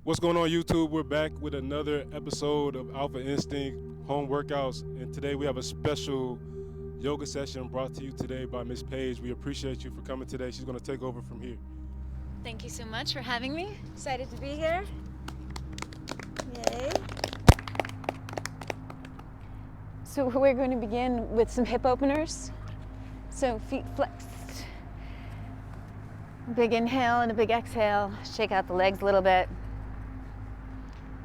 What's going on, YouTube? We're back with another episode of Alpha Instinct Home Workouts, and today we have a special yoga session brought to you today by Miss Paige. We appreciate you for coming today. She's going to take over from here. Thank you so much for having me. Excited to be here. Yay. So we're going to begin with some hip openers. So feet flexed. Big inhale and a big exhale. Shake out the legs a little bit.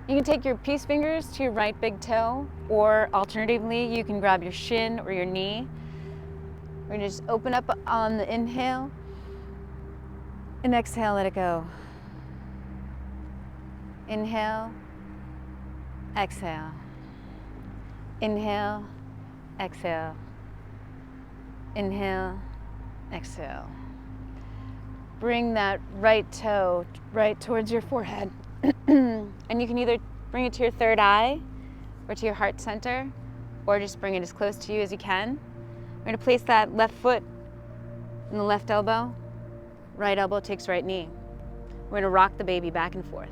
You can take your peace fingers to your right big toe, or alternatively, you can grab your shin or your knee. We're gonna just open up on the inhale, and exhale, let it go. Inhale, exhale. Inhale, exhale. Inhale, exhale. Bring that right toe right towards your forehead. And you can either bring it to your third eye or to your heart center, or just bring it as close to you as you can. We're going to place that left foot in the left elbow. Right elbow takes right knee. We're going to rock the baby back and forth.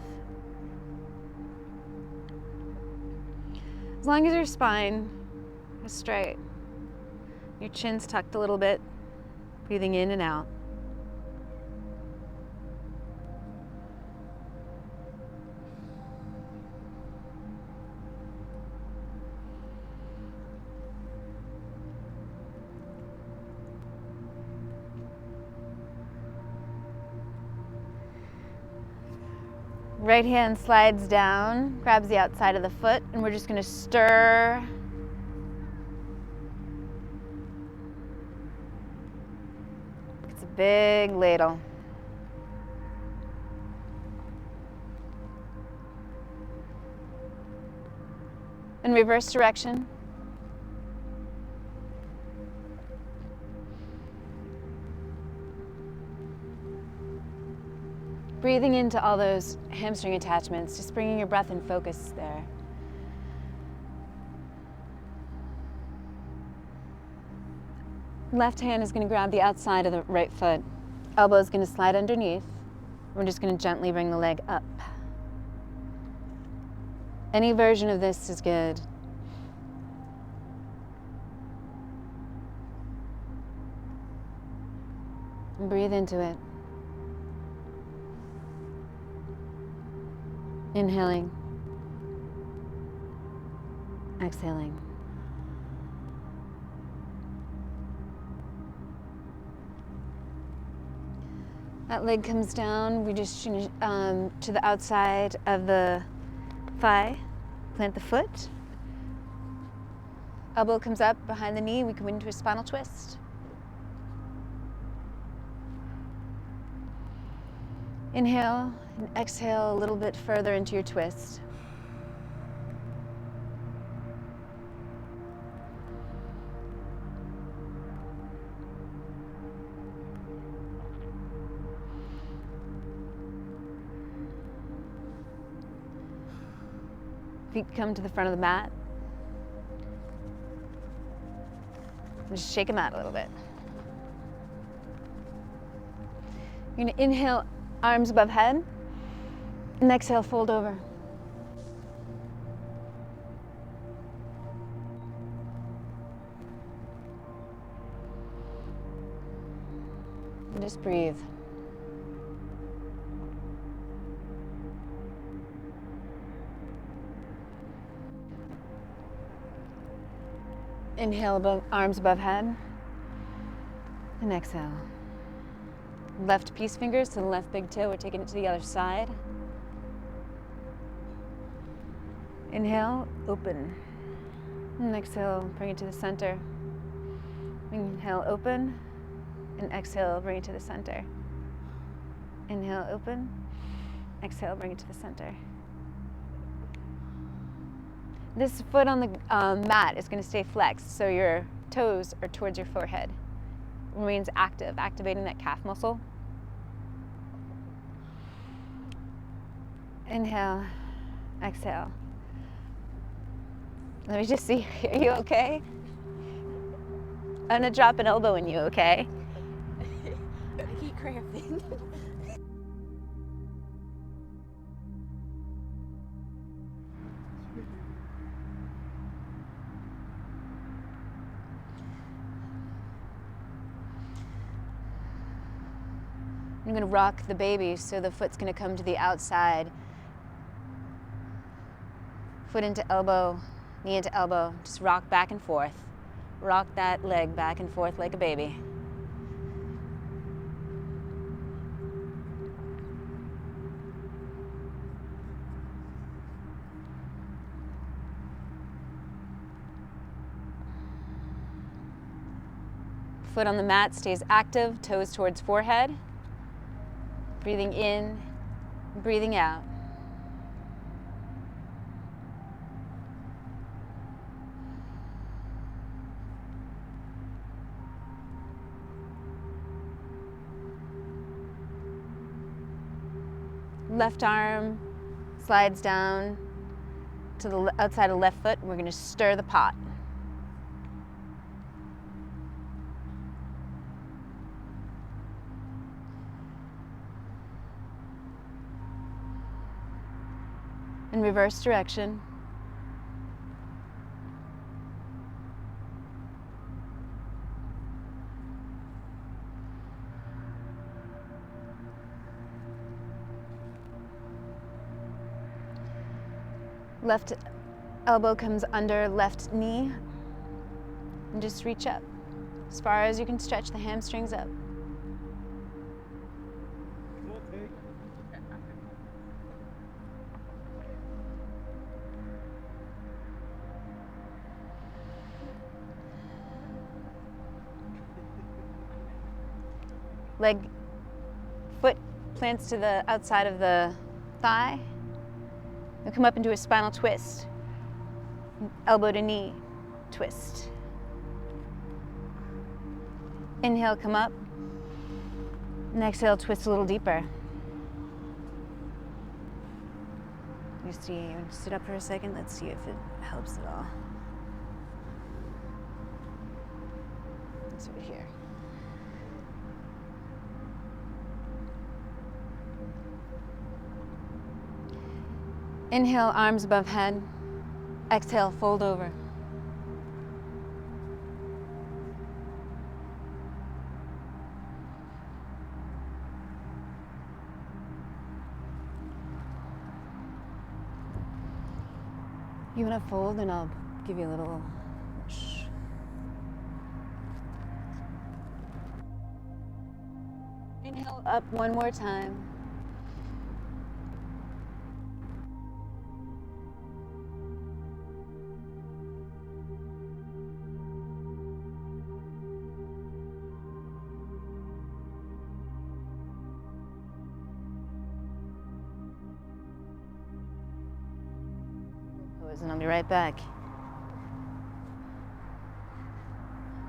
As long as your spine is straight, your chin's tucked a little bit, breathing in and out. Right hand slides down, grabs the outside of the foot, and we're just going to stir. It's a big ladle. In reverse direction. Breathing into all those hamstring attachments, just bringing your breath in focus there. Left hand is going to grab the outside of the right foot. Elbow is going to slide underneath. We're just going to gently bring the leg up. Any version of this is good. And breathe into it. Inhaling, exhaling. That leg comes down, we just to the outside of the thigh, plant the foot. Elbow comes up behind the knee, we come into a spinal twist. Inhale and exhale a little bit further into your twist. Feet come to the front of the mat. Just shake them out a little bit. You're going to inhale, arms above head, and exhale, fold over. And just breathe. Inhale, arms above head, and exhale. Left peace fingers to the left big toe. We're taking it to the other side. Inhale, open. And exhale, bring it to the center. Inhale, open. And exhale, bring it to the center. Inhale, open. Exhale, bring it to the center. This foot on the mat is going to stay flexed, so your toes are towards your forehead. Remains active, activating that calf muscle. Inhale, exhale. Let me just see, are you okay? I'm gonna drop an elbow in you, okay? I keep cramping. I'm going to rock the baby, so the foot's going to come to the outside. Foot into elbow, knee into elbow. Just rock back and forth. Rock that leg back and forth like a baby. Foot on the mat stays active, toes towards forehead. Breathing in, breathing out. Left arm slides down to the outside of the left foot, and we're going to stir the pot. In reverse direction. Left elbow comes under left knee, and just reach up as far as you can stretch the hamstrings up. Leg, foot plants to the outside of the thigh. We'll come up into a spinal twist. Elbow to knee, twist. Inhale, come up. And exhale, twist a little deeper. You see, you want to sit up for a second? Let's see if it helps at all. It's over here. Inhale, arms above head. Exhale, fold over. You want to fold, and I'll give you a little push. Inhale up one more time. And I'll be right back.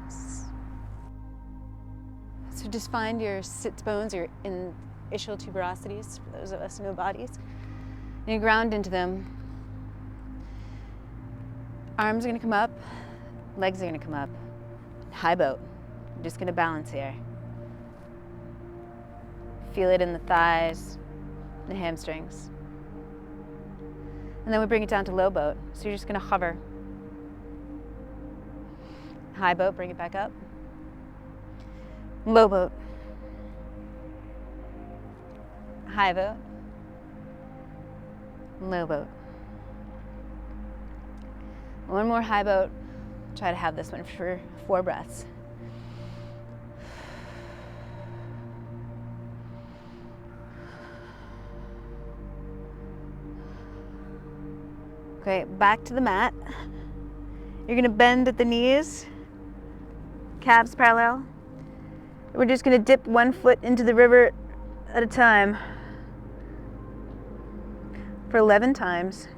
So just find your sits bones, your ischial tuberosities, for those of us who know bodies. And you ground into them. Arms are going to come up, legs are going to come up. High boat. I'm just going to balance here. Feel it in the thighs, the hamstrings. And then we bring it down to low boat. So you're just going to hover. High boat, bring it back up. Low boat. High boat. Low boat. One more high boat. Try to have this one for 4 breaths. Okay, back to the mat. You're gonna bend at the knees, calves parallel. We're just gonna dip one foot into the river at a time for 11 times.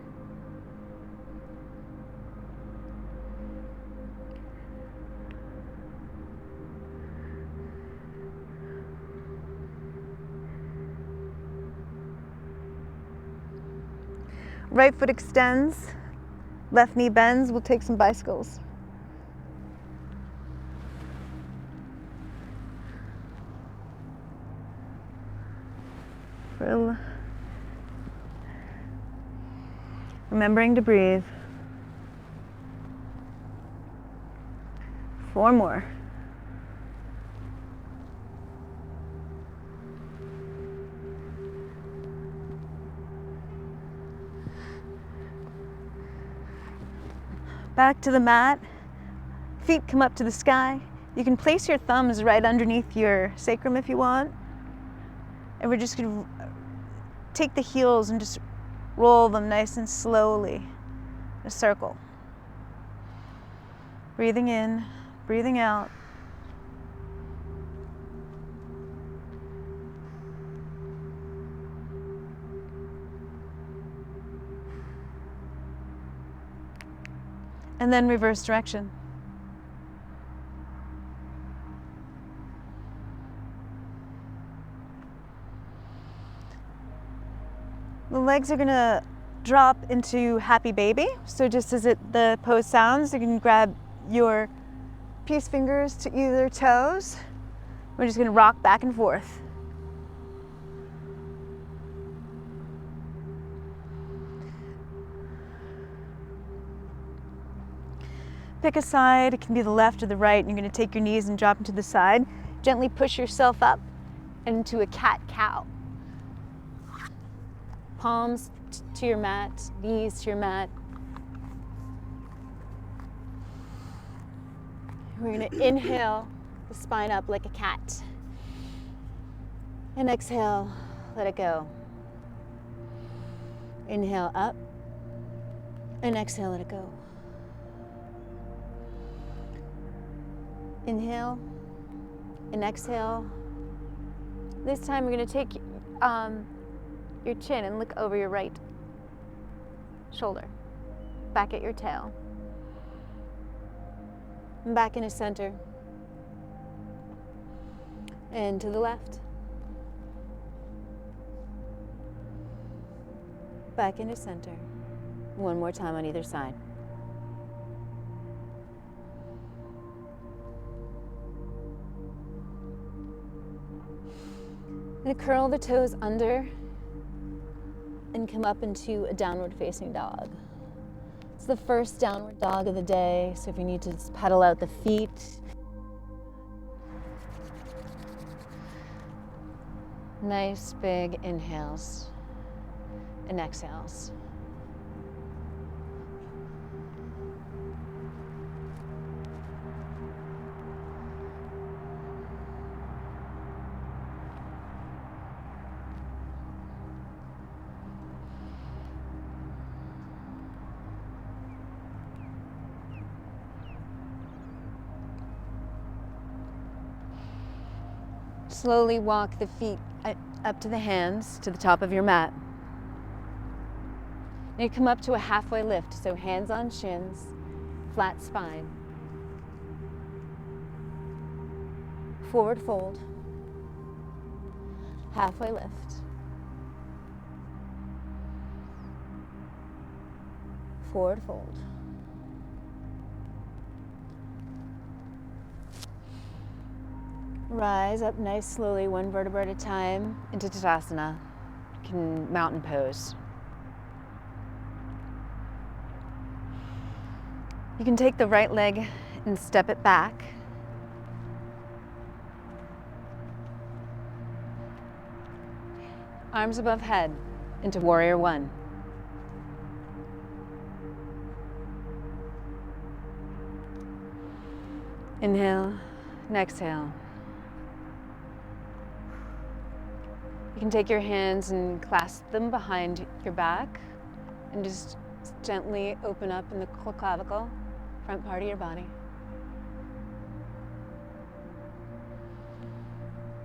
Right foot extends, left knee bends. We'll take some bicycles. Remembering to breathe. 4 more. Back to the mat. Feet come up to the sky. You can place your thumbs right underneath your sacrum if you want. And we're just going to take the heels and just roll them nice and slowly in a circle. Breathing in, breathing out. And then reverse direction. The legs are gonna drop into happy baby. So just as the pose sounds, you can grab your peace fingers to either toes. We're just gonna rock back and forth. Pick a side, it can be the left or the right, and you're gonna take your knees and drop into the side. Gently push yourself up into a cat-cow. Palms to your mat, knees to your mat. We're gonna inhale the spine up like a cat. And exhale, let it go. Inhale up, and exhale, let it go. Inhale and exhale. This time we're going to take your chin and look over your right shoulder. Back at your tail. And back into center. And to the left. Back into center. One more time on either side. I'm gonna curl the toes under and come up into a downward facing dog. It's the first downward dog of the day, so if you need to just pedal out the feet. Nice big inhales and exhales. Slowly walk the feet up to the hands, to the top of your mat. And you come up to a halfway lift, so hands on shins, flat spine. Forward fold, halfway lift. Forward fold. Rise up nice slowly, one vertebra at a time, into Tadasana. You can mountain pose. You can take the right leg and step it back. Arms above head into Warrior One. Inhale and exhale. You can take your hands and clasp them behind your back and just gently open up in the clavicle, front part of your body.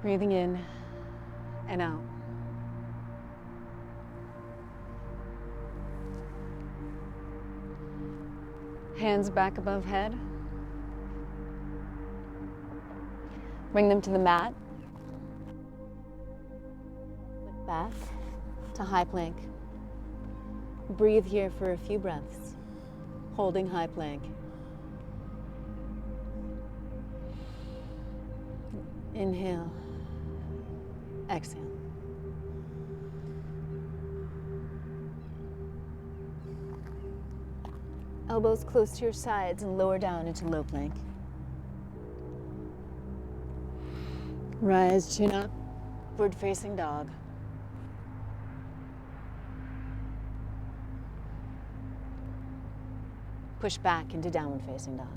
Breathing in and out. Hands back above head. Bring them to the mat. Foot back to high plank. Breathe here for a few breaths, holding high plank. Inhale, exhale. Elbows close to your sides and lower down into low plank. Rise, chin up, upward facing dog. Push back into downward facing dog.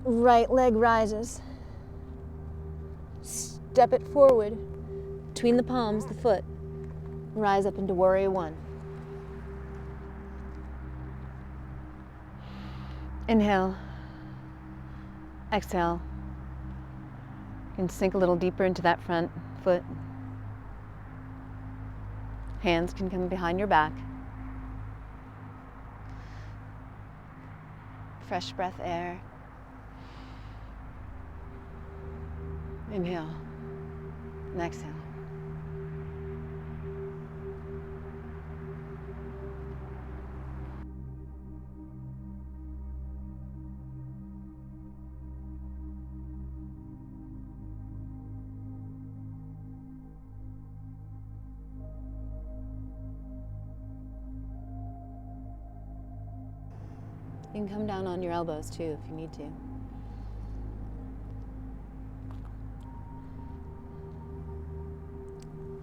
Right leg rises. Step it forward between the palms, the foot. Rise up into warrior one. Inhale. Exhale. You can sink a little deeper into that front foot. Hands can come behind your back. Fresh breath air. Inhale and exhale. You can come down on your elbows too if you need to.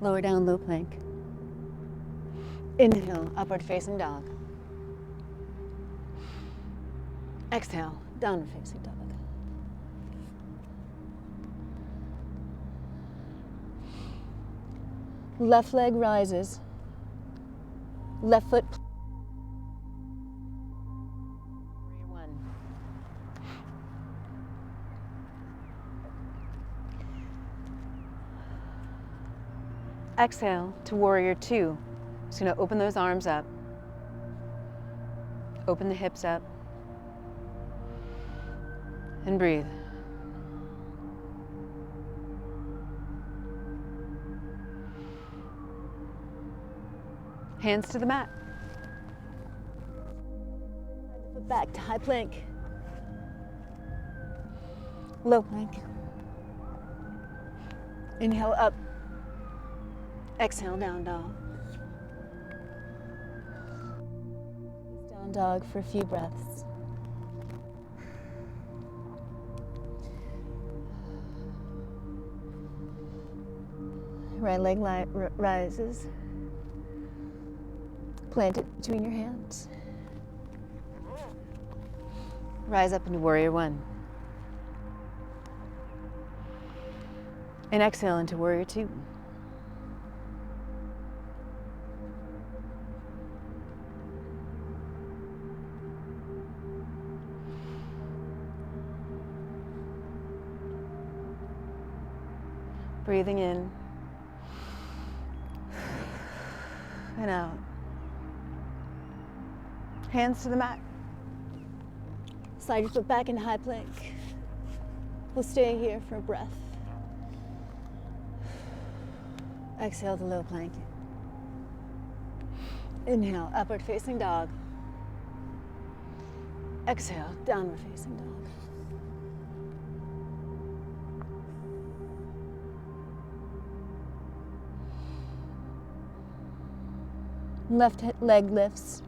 Lower down, low plank. Inhale, upward facing dog. Exhale, downward facing dog. Left leg rises. Left foot. Warrior one. Exhale to warrior two. Just gonna open those arms up. Open the hips up. And breathe. Hands to the mat. Foot back to high plank. Low plank. Inhale up. Exhale, down dog. Down dog for a few breaths. Right leg rises. Plant it between your hands. Rise up into warrior one. And exhale into warrior two. Breathing in and out. Hands to the mat. Slide your foot back into high plank. We'll stay here for a breath. Exhale to low plank. Inhale, upward facing dog. Exhale, downward facing dog. Left leg lifts.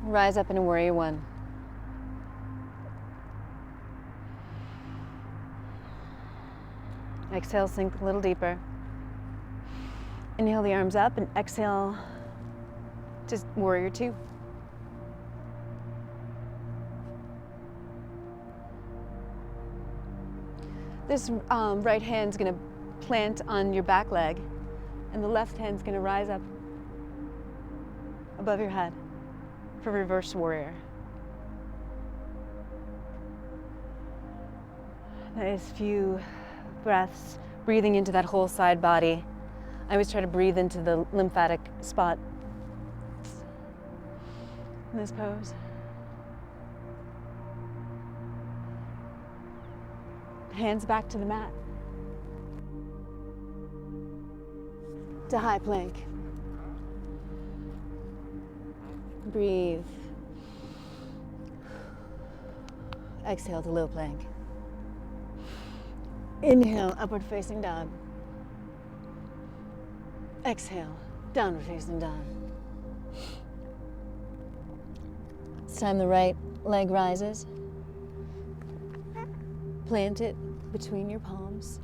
Rise up into warrior one. Exhale, sink a little deeper. Inhale the arms up and exhale to warrior two. This right hand's gonna plant on your back leg, and the left hand's gonna rise up above your head for reverse warrior. Nice few breaths, breathing into that whole side body. I always try to breathe into the lymphatic spot in this pose. Hands back to the mat. To high plank. Breathe. Exhale to low plank. Inhale, upward facing dog. Exhale, downward facing dog. This time the right leg rises. Plant it between your palms.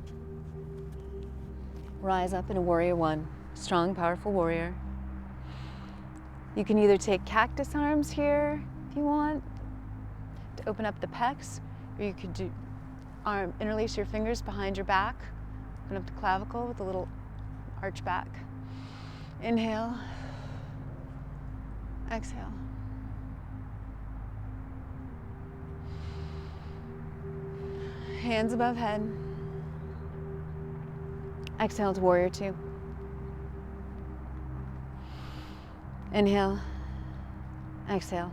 Rise up in a warrior one, strong, powerful warrior. You can either take cactus arms here if you want to open up the pecs, or you could do interlace your fingers behind your back, open up the clavicle with a little arch back. Inhale, exhale. Hands above head. Exhale to warrior two. Inhale, exhale.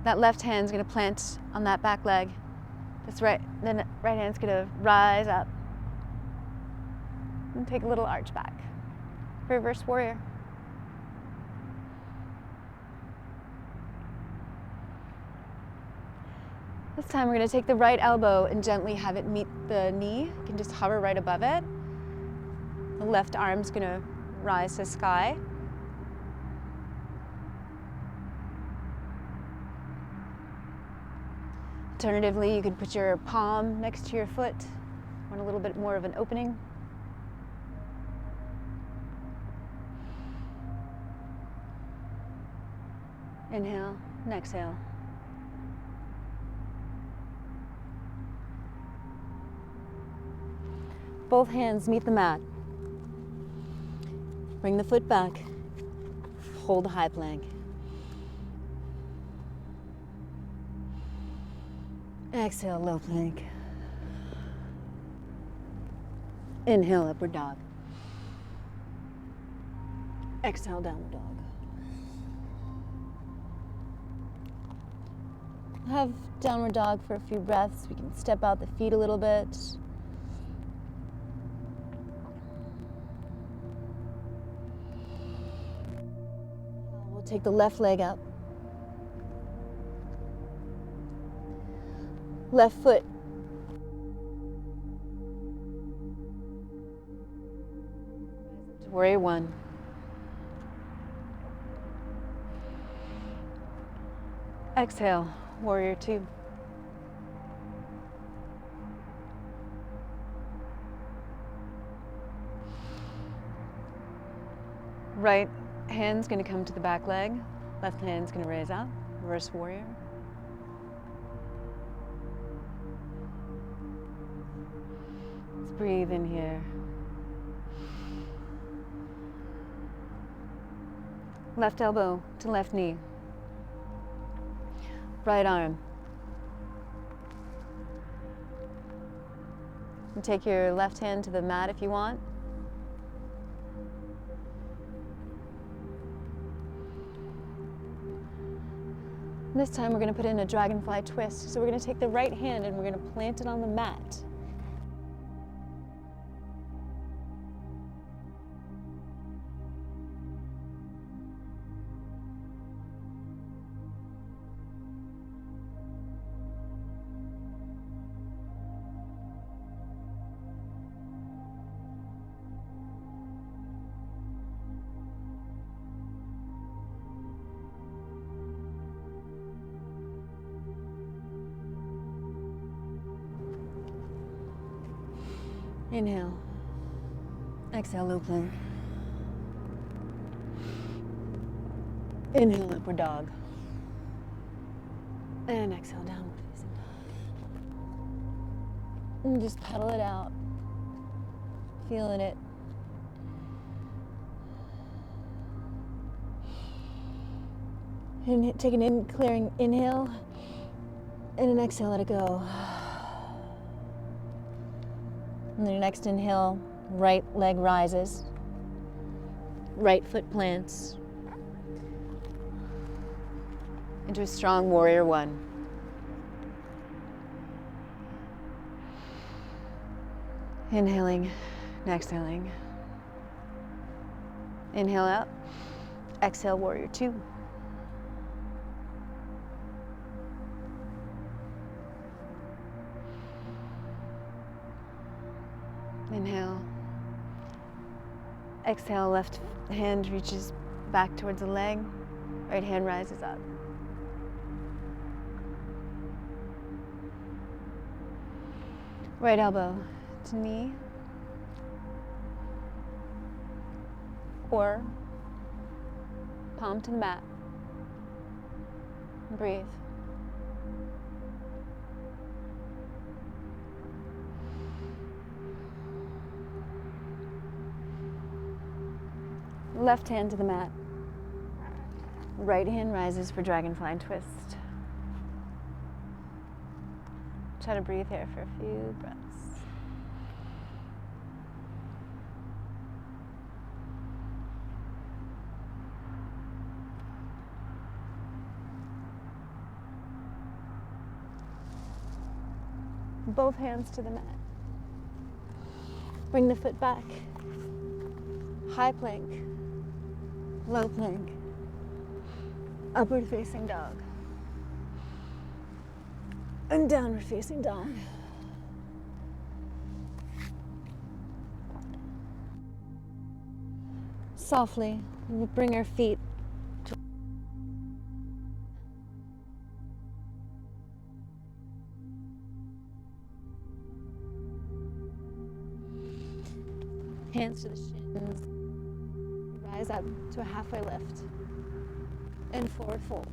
That left hand's gonna plant on that back leg. This right hand's gonna rise up. And take a little arch back. Reverse warrior. This time we're gonna take the right elbow and gently have it meet the knee. You can just hover right above it. The left arm's gonna rise to sky. Alternatively, you could put your palm next to your foot. Want a little bit more of an opening. Inhale and exhale. Both hands meet the mat. Bring the foot back. Hold the high plank. Exhale, low plank. Inhale, upward dog. Exhale, downward dog. Have downward dog for a few breaths. We can step out the feet a little bit. We'll take the left leg up. Left foot. To warrior one. Exhale, warrior two. Right hand's gonna come to the back leg. Left hand's gonna raise up, reverse warrior. Let's breathe in here. Left elbow to left knee. Right arm. And take your left hand to the mat if you want. This time we're going to put in a dragonfly twist. So we're going to take the right hand and we're going to plant it on the mat. Inhale. Exhale, low plank. Inhale, upward dog. And exhale, downward facing dog. And just pedal it out. Feeling it. And take an clearing inhale. And an exhale, let it go. And your next inhale, right leg rises, right foot plants into a strong warrior one. Inhaling and exhaling. Inhale out, exhale, warrior two. Inhale. Exhale, left hand reaches back towards the leg. Right hand rises up. Right elbow to knee, or palm to the mat. Breathe. Left hand to the mat. Right hand rises for dragonfly twist. Try to breathe here for a few breaths. Both hands to the mat. Bring the foot back. High plank, low plank, upward facing dog, and downward facing dog. Softly, we'll bring our feet to hands to the shins. Rise up to a halfway lift and forward fold.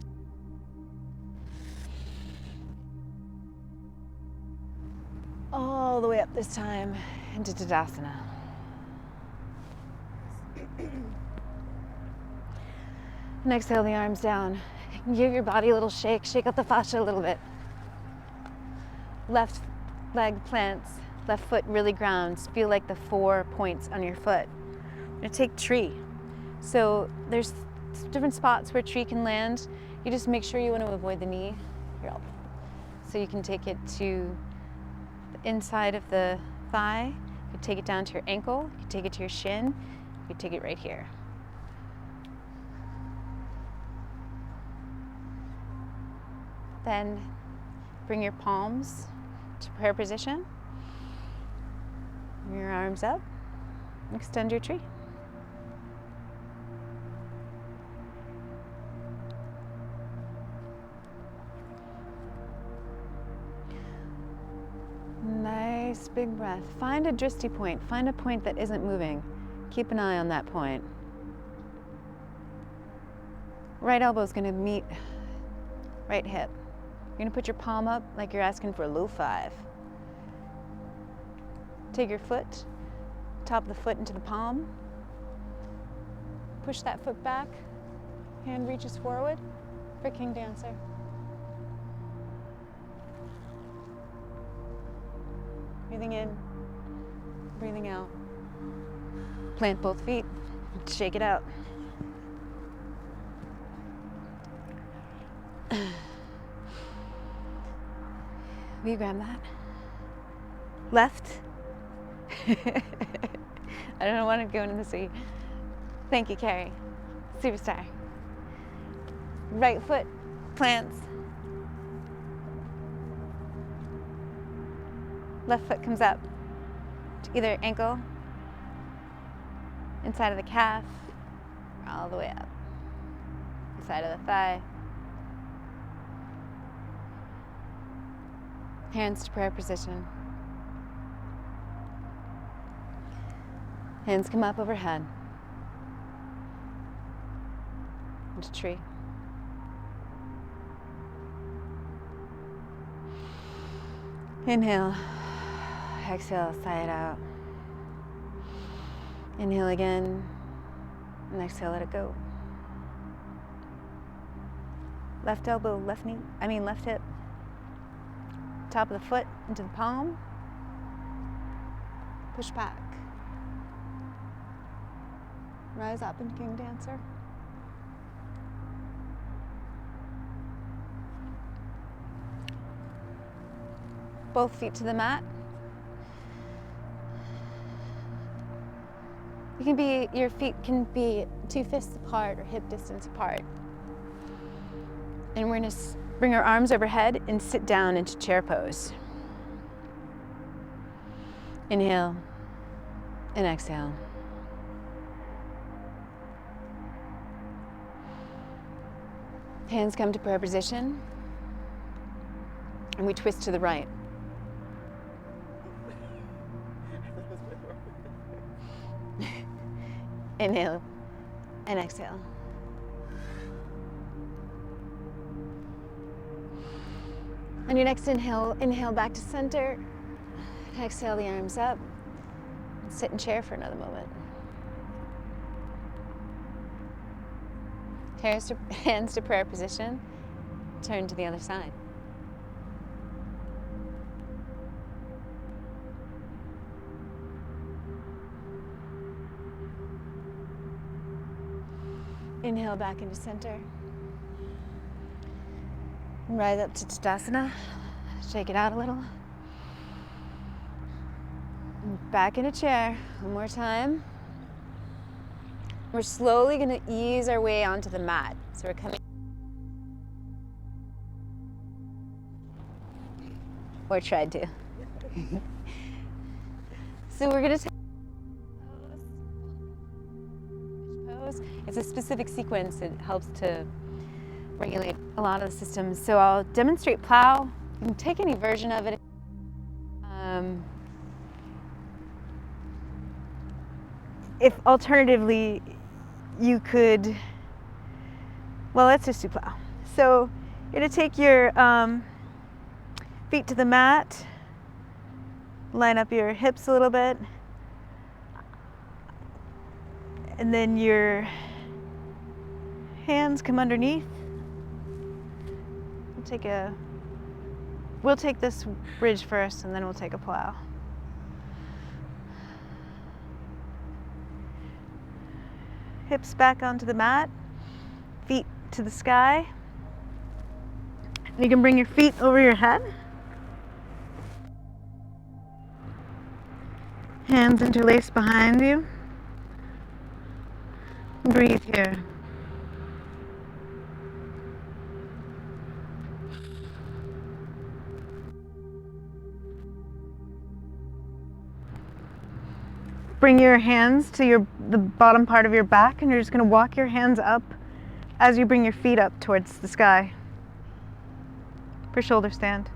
All the way up this time into Tadasana. And exhale the arms down. Give your body a little shake. Shake out the fascia a little bit. Left leg plants, left foot really grounds. Feel like the 4 points on your foot. We're gonna take tree. So there's different spots where tree can land. You just make sure you want to avoid the knee, your elbow. So you can take it to the inside of the thigh. You can take it down to your ankle. You can take it to your shin. You can take it right here. Then bring your palms to prayer position. Bring your arms up. Extend your tree. Nice big breath. Find a drishti point. Find a point that isn't moving. Keep an eye on that point. Right elbow is going to meet right hip. You're going to put your palm up like you're asking for a low 5. Take your foot, top of the foot into the palm. Push that foot back. Hand reaches forward for King Dancer. Breathing in, breathing out. Plant both feet, shake it out. Will you grab that? Left. I don't want to go into the sea. Thank you, Carrie. Superstar. Right foot plants. Left foot comes up to either ankle, inside of the calf, or all the way up. Inside of the thigh. Hands to prayer position. Hands come up overhead. Into tree. Inhale. Exhale, sigh it out. Inhale again, and exhale, let it go. Left elbow, left hip. Top of the foot into the palm. Push back. Rise up into King Dancer. Both feet to the mat. Your feet can be 2 fists apart or hip distance apart. And we're gonna bring our arms overhead and sit down into chair pose. Inhale and exhale. Hands come to prayer position, and we twist to the right. Inhale and exhale. On your next inhale, inhale back to center. Exhale the arms up. Sit in chair for another moment. Hands to prayer position. Turn to the other side. Inhale back into center. Rise up to Tadasana. Shake it out a little. Back in a chair. One more time. We're slowly going to ease our way onto the mat. So we're coming. Or tried to. So we're going to take pose. It's a specific sequence. It helps to regulate a lot of the systems. So I'll demonstrate plow. You can take any version of it. If alternatively, you could, well, let's just do plow. So you're going to take your feet to the mat, line up your hips a little bit, and then your hands come underneath. We'll take this bridge first, and then we'll take a plow. Hips back onto the mat, feet to the sky. You can bring your feet over your head. Hands interlaced behind you. Breathe here. Bring your hands to the bottom part of your back, and you're just going to walk your hands up as you bring your feet up towards the sky for shoulder stand.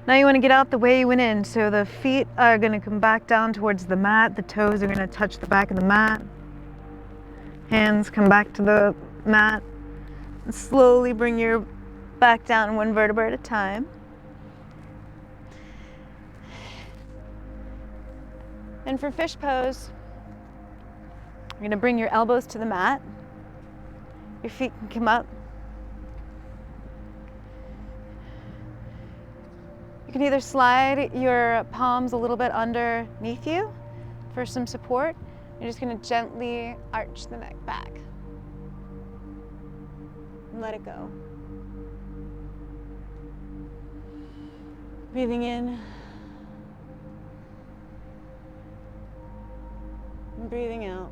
Now you want to get out the way you went in, so the feet are going to come back down towards the mat, the toes are going to touch the back of the mat. Hands come back to the mat. And slowly bring your back down one vertebra at a time. And for fish pose, you're going to bring your elbows to the mat. Your feet can come up. You can either slide your palms a little bit underneath you for some support. You're just going to gently arch the neck back. And let it go. Breathing in. And breathing out.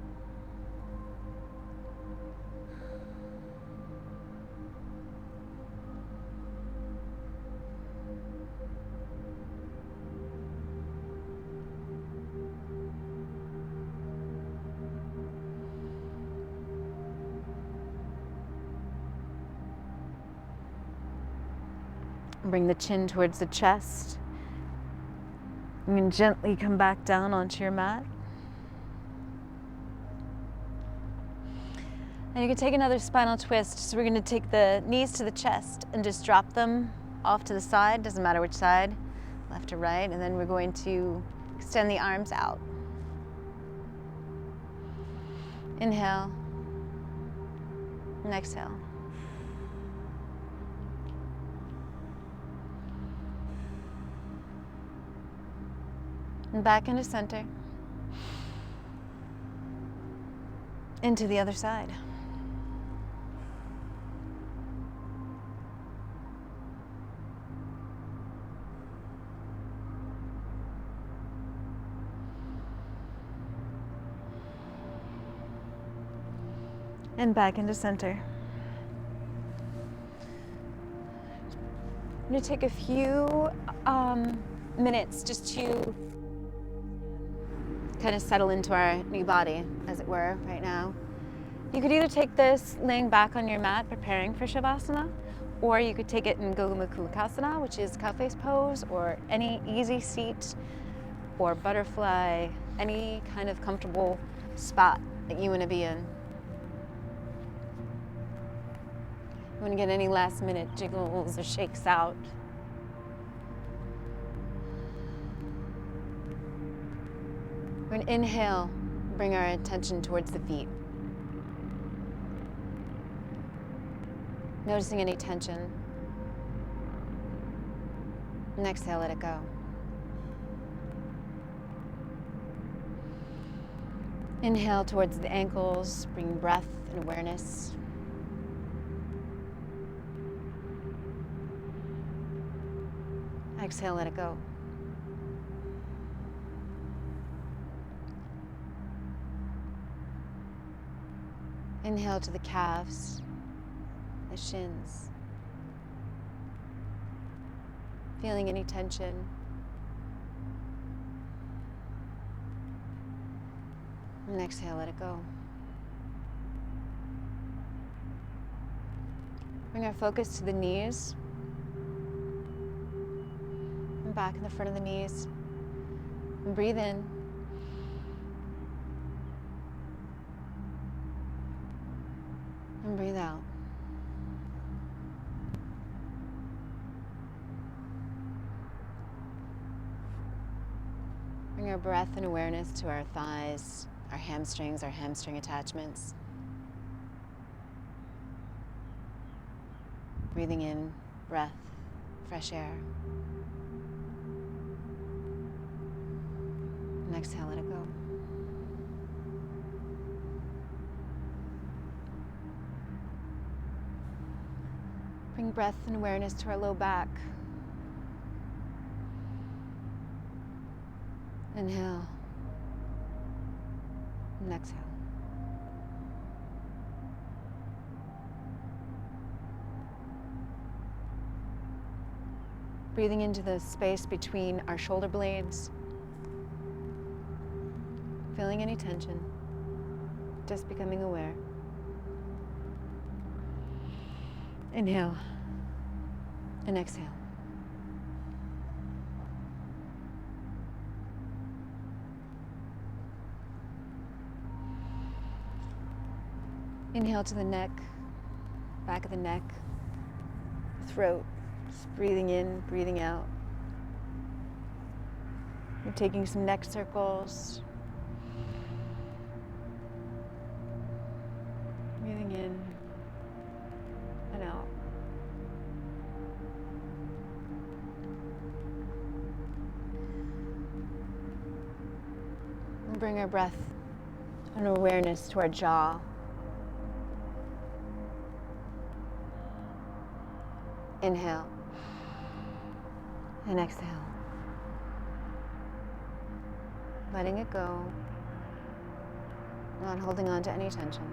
Bring the chin towards the chest. You can gently come back down onto your mat. And you can take another spinal twist. So we're going to take the knees to the chest and just drop them off to the side. Doesn't matter which side, left or right. And then we're going to extend the arms out. Inhale and exhale. And back into center. Into the other side. And back into center. I'm going to take a few minutes just to kind of settle into our new body, as it were, right now. You could either take this laying back on your mat, preparing for Shavasana, or you could take it in Gomukhasana, which is cow face pose, or any easy seat, or butterfly, any kind of comfortable spot that you want to be in. You want to get any last minute jiggles or shakes out. We're going to inhale, bring our attention towards the feet. Noticing any tension. And exhale, let it go. Inhale towards the ankles, bring breath and awareness. Exhale, let it go. Inhale to the calves, the shins. Feeling any tension. And exhale, let it go. Bring our focus to the knees. And back in the front of the knees. And breathe in. And breathe out. Bring our breath and awareness to our thighs, our hamstrings, our hamstring attachments. Breathing in, breath, fresh air. And exhale, let it go. Bring breath and awareness to our low back. Inhale. And exhale. Breathing into the space between our shoulder blades. Feeling any tension. Just becoming aware. Inhale. And exhale. Inhale to the neck, back of the neck, throat. Just breathing in, breathing out. We're taking some neck circles. Breathing in and out. And bring our breath and awareness to our jaw. Inhale and exhale. Letting it go, not holding on to any tension.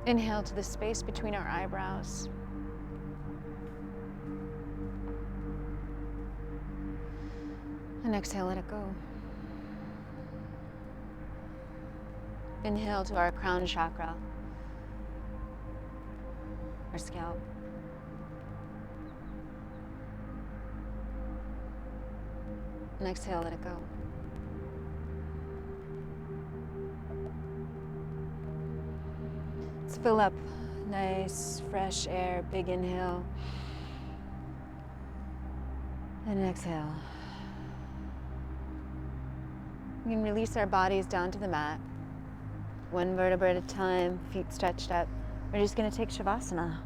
Inhale to the space between our eyebrows. And exhale, let it go. Inhale to our crown chakra. Our scalp. And exhale, let it go. Let's fill up nice, fresh air, big inhale. And exhale. We can release our bodies down to the mat. One vertebra at a time, feet stretched up. We're just going to take Shavasana.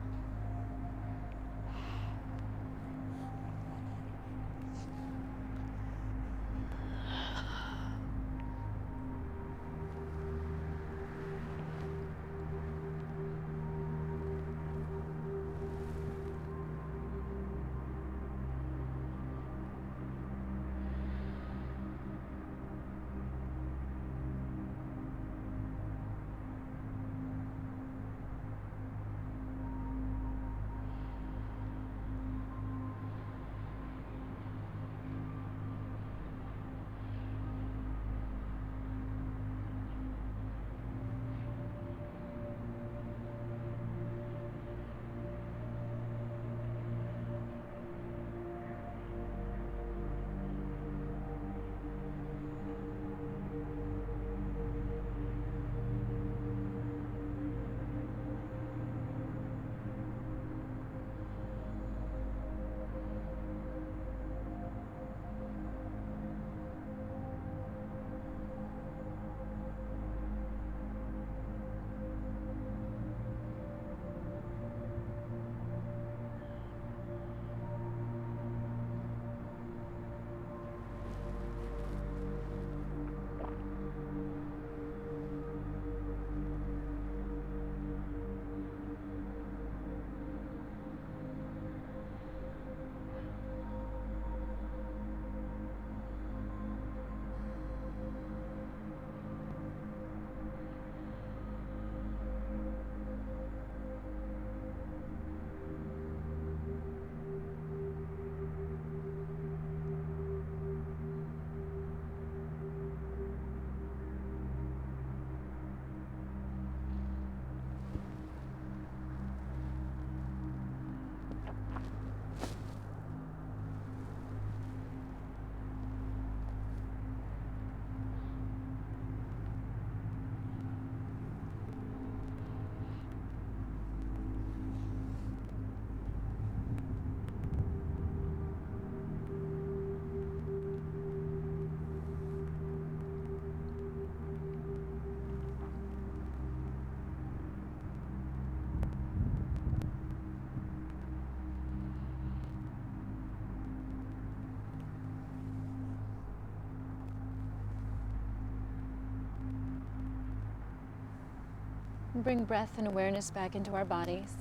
And bring breath and awareness back into our bodies.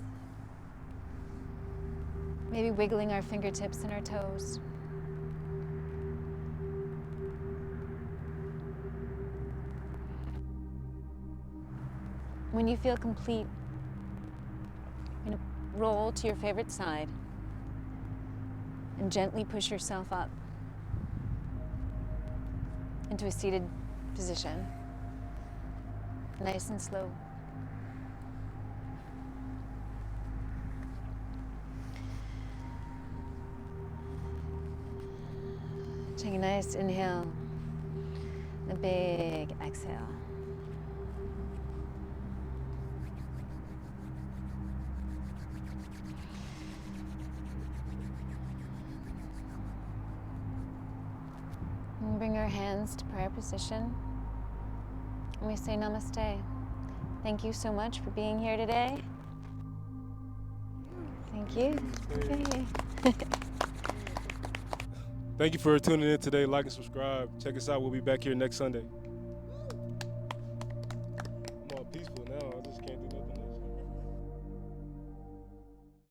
Maybe wiggling our fingertips and our toes. When you feel complete, you're going to roll to your favorite side and gently push yourself up into a seated position, nice and slow. Take a nice inhale, a big exhale. And bring our hands to prayer position. And we say namaste. Thank you so much for being here today. Thank you. Okay. Thank you for tuning in today. Like and subscribe. Check us out. We'll be back here next Sunday.